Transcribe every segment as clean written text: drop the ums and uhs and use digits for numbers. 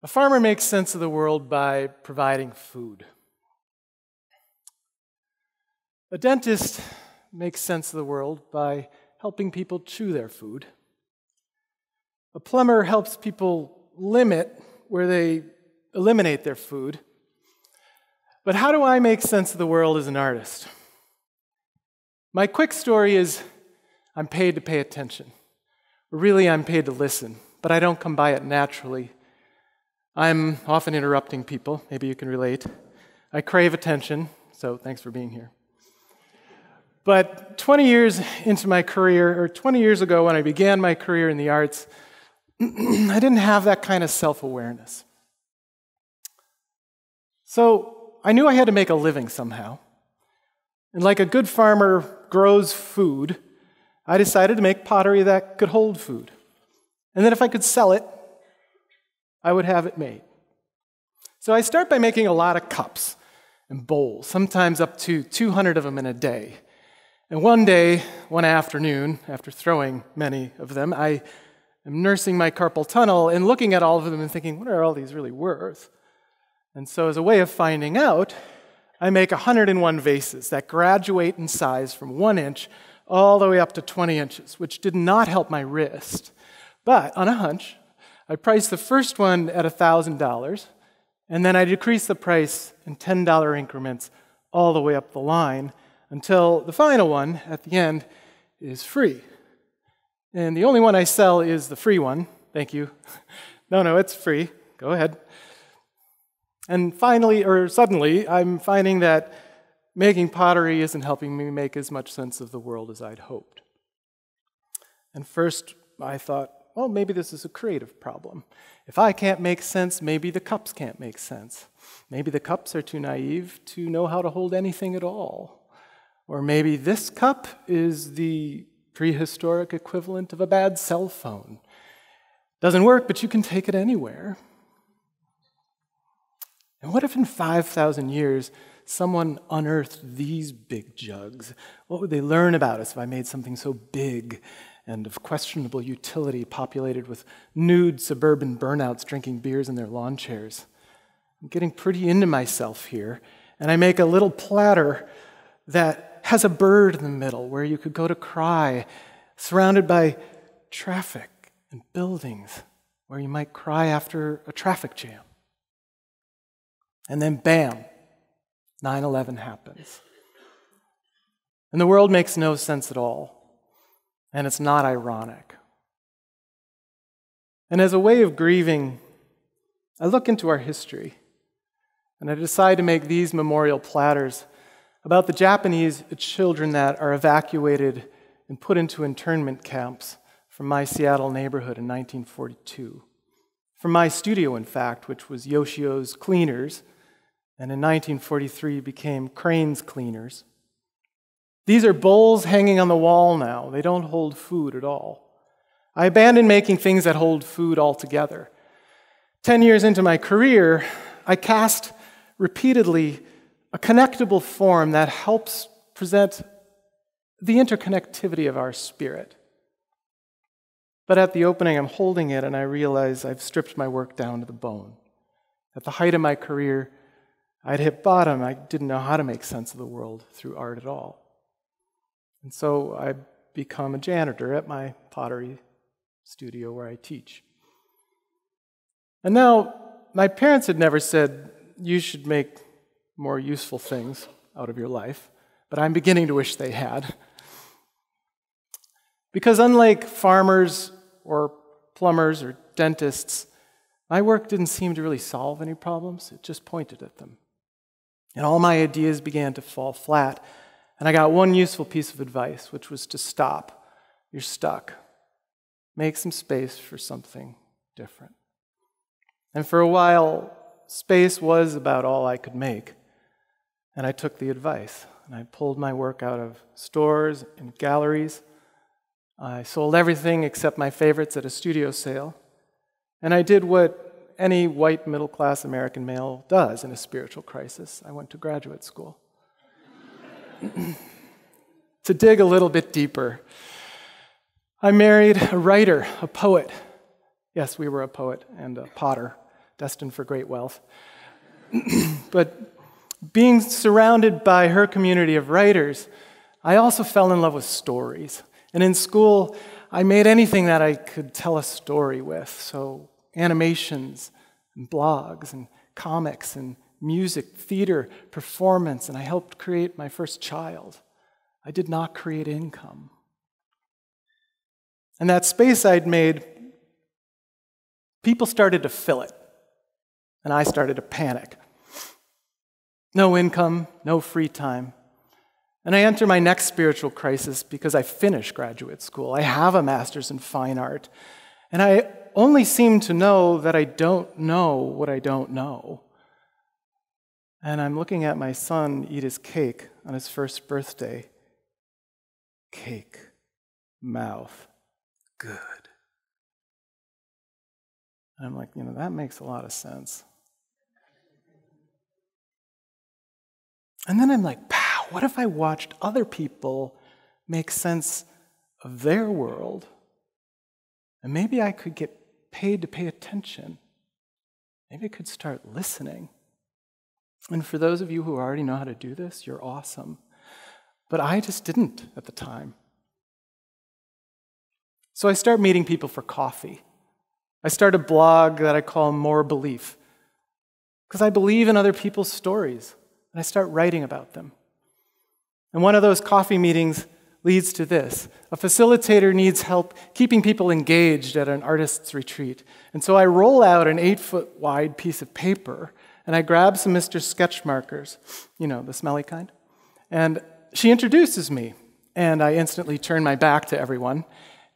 A farmer makes sense of the world by providing food. A dentist makes sense of the world by helping people chew their food. A plumber helps people limit where they eliminate their food. But how do I make sense of the world as an artist? My quick story is I'm paid to pay attention. Really, I'm paid to listen, but I don't come by it naturally. I'm often interrupting people. Maybe you can relate. I crave attention, so thanks for being here. But 20 years into my career, or 20 years ago when I began my career in the arts, I didn't have that kind of self-awareness. So I knew I had to make a living somehow. And like a good farmer grows food, I decided to make pottery that could hold food. And then if I could sell it, I would have it made. So I start by making a lot of cups and bowls, sometimes up to 200 of them in a day. And one day, one afternoon, after throwing many of them, I am nursing my carpal tunnel and looking at all of them and thinking, what are all these really worth? And so as a way of finding out, I make 101 vases that graduate in size from 1 inch all the way up to 20 inches, which did not help my wrist. But on a hunch, I priced the first one at $1,000, and then I decreased the price in $10 increments all the way up the line until the final one at the end is free. And the only one I sell is the free one. Thank you. No, it's free. Go ahead. And finally, or suddenly, I'm finding that making pottery isn't helping me make as much sense of the world as I'd hoped. And first, I thought, well, maybe this is a creative problem. If I can't make sense, maybe the cups can't make sense. Maybe the cups are too naive to know how to hold anything at all. Or maybe this cup is the prehistoric equivalent of a bad cell phone. Doesn't work, but you can take it anywhere. And what if in 5,000 years, someone unearthed these big jugs? What would they learn about us if I made something so big and of questionable utility, populated with nude suburban burnouts drinking beers in their lawn chairs? I'm getting pretty into myself here, and I make a little platter that has a bird in the middle where you could go to cry, surrounded by traffic and buildings where you might cry after a traffic jam. And then bam, 9/11 happens. And the world makes no sense at all. And it's not ironic. And as a way of grieving, I look into our history, and I decide to make these memorial platters about the Japanese children that are evacuated and put into internment camps from my Seattle neighborhood in 1942. From my studio, in fact, which was Yoshio's Cleaners, and in 1943 became Crane's Cleaners. These are bowls hanging on the wall now. They don't hold food at all. I abandoned making things that hold food altogether. 10 years into my career, I cast repeatedly a connectable form that helps present the interconnectivity of our spirit. But at the opening, I'm holding it, and I realize I've stripped my work down to the bone. At the height of my career, I'd hit bottom. I didn't know how to make sense of the world through art at all. And so I become a janitor at my pottery studio where I teach. And now, my parents had never said, you should make more useful things out of your life, but I'm beginning to wish they had. Because unlike farmers or plumbers or dentists, my work didn't seem to really solve any problems. It just pointed at them. And all my ideas began to fall flat. And I got one useful piece of advice, which was to stop. You're stuck. Make some space for something different. And for a while, space was about all I could make. And I took the advice. And I pulled my work out of stores and galleries. I sold everything except my favorites at a studio sale. And I did what any white middle-class American male does in a spiritual crisis. I went to graduate school. To dig a little bit deeper, I married a writer, a poet. Yes, we were a poet and a potter destined for great wealth. But being surrounded by her community of writers, I also fell in love with stories. And in school, I made anything that I could tell a story with. So animations, and blogs, and comics, and music, theater, performance, and I helped create my first child. I did not create income. And that space I'd made, people started to fill it, and I started to panic. No income, no free time. And I enter my next spiritual crisis because I finished graduate school. I have a master's in fine art, and I only seem to know that I don't know what I don't know. And I'm looking at my son eat his cake on his first birthday. Cake, mouth, good. And I'm like, that makes a lot of sense. And then I'm like, pow, what if I watched other people make sense of their world? And maybe I could get paid to pay attention. Maybe I could start listening. And for those of you who already know how to do this, you're awesome. But I just didn't at the time. So I start meeting people for coffee. I start a blog that I call More Belief, because I believe in other people's stories, and I start writing about them. And one of those coffee meetings leads to this. A facilitator needs help keeping people engaged at an artist's retreat. And so I roll out an 8-foot wide piece of paper, and I grab some Mr. Sketch markers, the smelly kind. And she introduces me, and I instantly turn my back to everyone,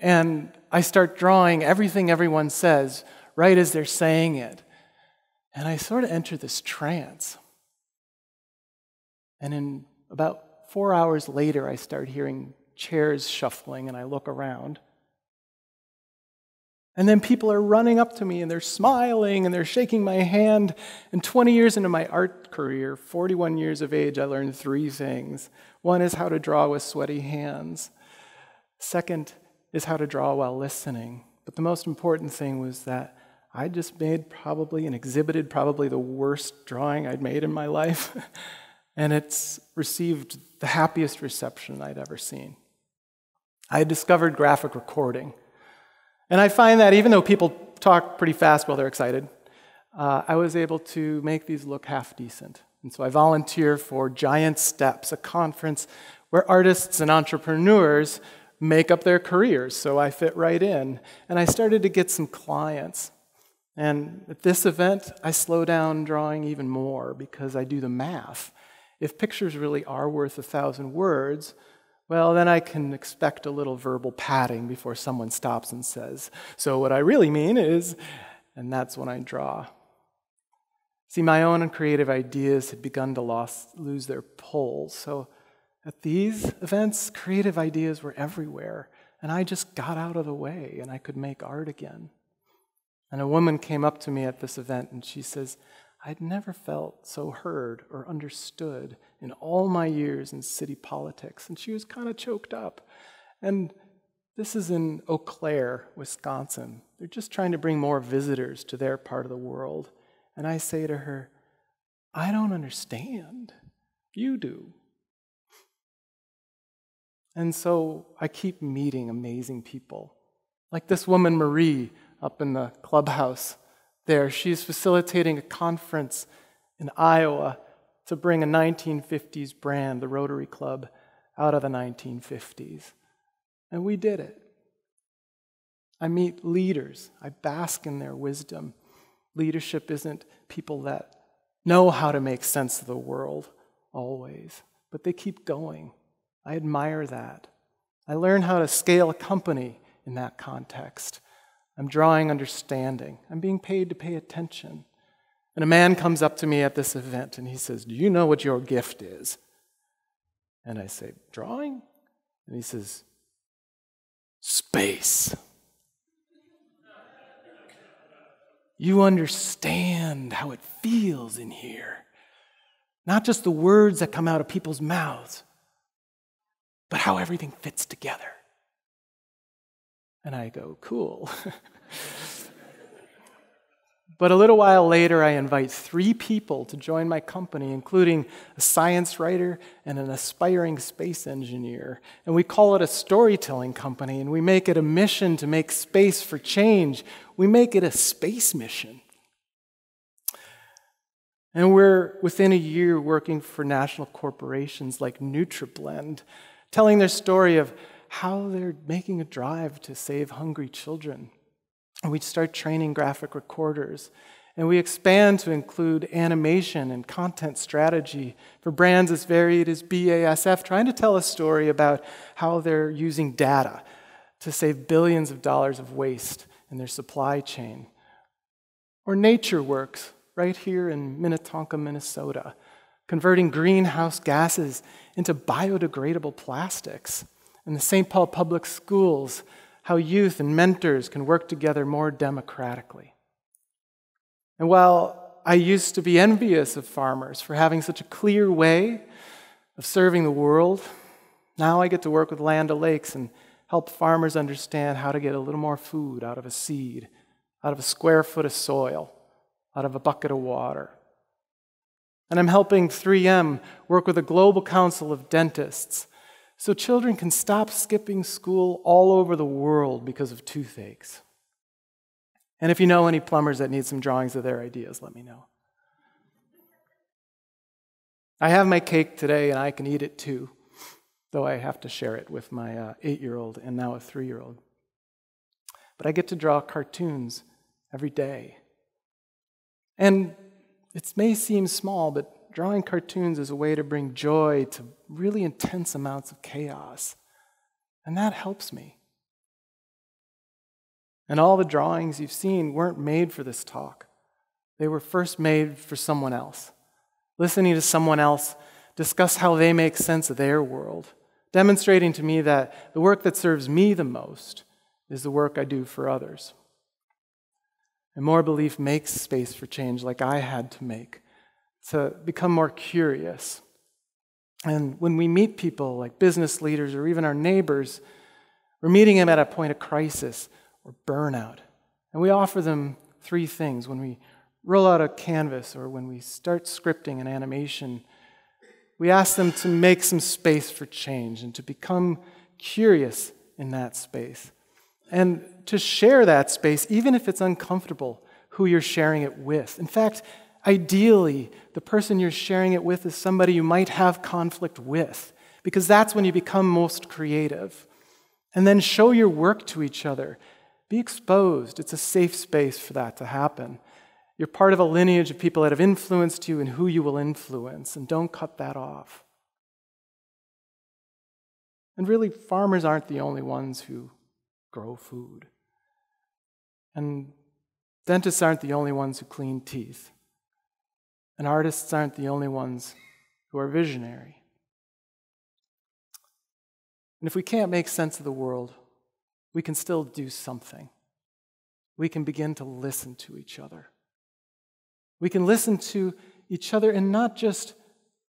and I start drawing everything everyone says right as they're saying it. And I sort of enter this trance. And in about 4 hours later, I start hearing chairs shuffling, and I look around. And then people are running up to me, and they're smiling, and they're shaking my hand. And 20 years into my art career, 41 years of age, I learned 3 things. One is how to draw with sweaty hands. Second is how to draw while listening. But the most important thing was that I just made and exhibited probably the worst drawing I'd made in my life. And it's received the happiest reception I'd ever seen. I had discovered graphic recording. And I find that even though people talk pretty fast while they're excited, I was able to make these look half decent. And so I volunteer for Giant Steps, a conference where artists and entrepreneurs make up their careers. So I fit right in. And I started to get some clients. And at this event, I slow down drawing even more because I do the math. If pictures really are worth 1,000 words, well, then I can expect a little verbal padding before someone stops and says, so what I really mean is, and that's when I draw. See, my own creative ideas had begun to lose their pull. So at these events, creative ideas were everywhere, and I just got out of the way, and I could make art again. And a woman came up to me at this event, and she says, I'd never felt so heard or understood in all my years in city politics. And she was kind of choked up. And this is in Eau Claire, Wisconsin. They're just trying to bring more visitors to their part of the world. And I say to her, I don't understand. You do. And so I keep meeting amazing people. Like this woman, Marie, up in the clubhouse there. She's facilitating a conference in Iowa to bring a 1950s brand, the Rotary Club, out of the 1950s. And we did it. I meet leaders. I bask in their wisdom. Leadership isn't people that know how to make sense of the world always, but they keep going. I admire that. I learn how to scale a company in that context. I'm drawing understanding. I'm being paid to pay attention. And a man comes up to me at this event and he says, do you know what your gift is? And I say, drawing? And he says, space. You understand how it feels in here. Not just the words that come out of people's mouths, but how everything fits together. And I go, cool. But a little while later, I invite 3 people to join my company, including a science writer and an aspiring space engineer. And we call it a storytelling company, and we make it a mission to make space for change. We make it a space mission. And we're, within a year, working for national corporations like NutriBlend, telling their story of how they're making a drive to save hungry children. And we start training graphic recorders. And we expand to include animation and content strategy for brands as varied as BASF, trying to tell a story about how they're using data to save billions of dollars of waste in their supply chain. Or NatureWorks, right here in Minnetonka, Minnesota, converting greenhouse gases into biodegradable plastics. In the St. Paul Public Schools, how youth and mentors can work together more democratically. And while I used to be envious of farmers for having such a clear way of serving the world, now I get to work with Land O'Lakes and help farmers understand how to get a little more food out of a seed, out of a square foot of soil, out of a bucket of water. And I'm helping 3M work with a global council of dentists so children can stop skipping school all over the world because of toothaches. And if you know any plumbers that need some drawings of their ideas, let me know. I have my cake today, and I can eat it too, though I have to share it with my 8-year-old and now a 3-year-old. But I get to draw cartoons every day. And it may seem small, but drawing cartoons is a way to bring joy to really intense amounts of chaos. And that helps me. And all the drawings you've seen weren't made for this talk. They were first made for someone else. Listening to someone else discuss how they make sense of their world, demonstrating to me that the work that serves me the most is the work I do for others. And more belief makes space for change like I had to make, to become more curious. And when we meet people like business leaders or even our neighbors, we're meeting them at a point of crisis or burnout. And we offer them 3 things. When we roll out a canvas or when we start scripting an animation, we ask them to make some space for change and to become curious in that space. And to share that space, even if it's uncomfortable, who you're sharing it with. In fact, ideally, the person you're sharing it with is somebody you might have conflict with, because that's when you become most creative. And then show your work to each other. Be exposed. It's a safe space for that to happen. You're part of a lineage of people that have influenced you and who you will influence, and don't cut that off. And really, farmers aren't the only ones who grow food. And dentists aren't the only ones who clean teeth. And artists aren't the only ones who are visionary. And if we can't make sense of the world, we can still do something. We can begin to listen to each other. We can listen to each other, and not just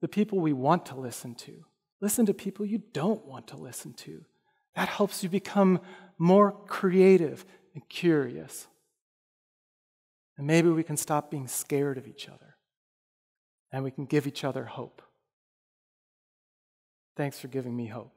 the people we want to listen to. Listen to people you don't want to listen to. That helps you become more creative and curious. And maybe we can stop being scared of each other. And we can give each other hope. Thanks for giving me hope.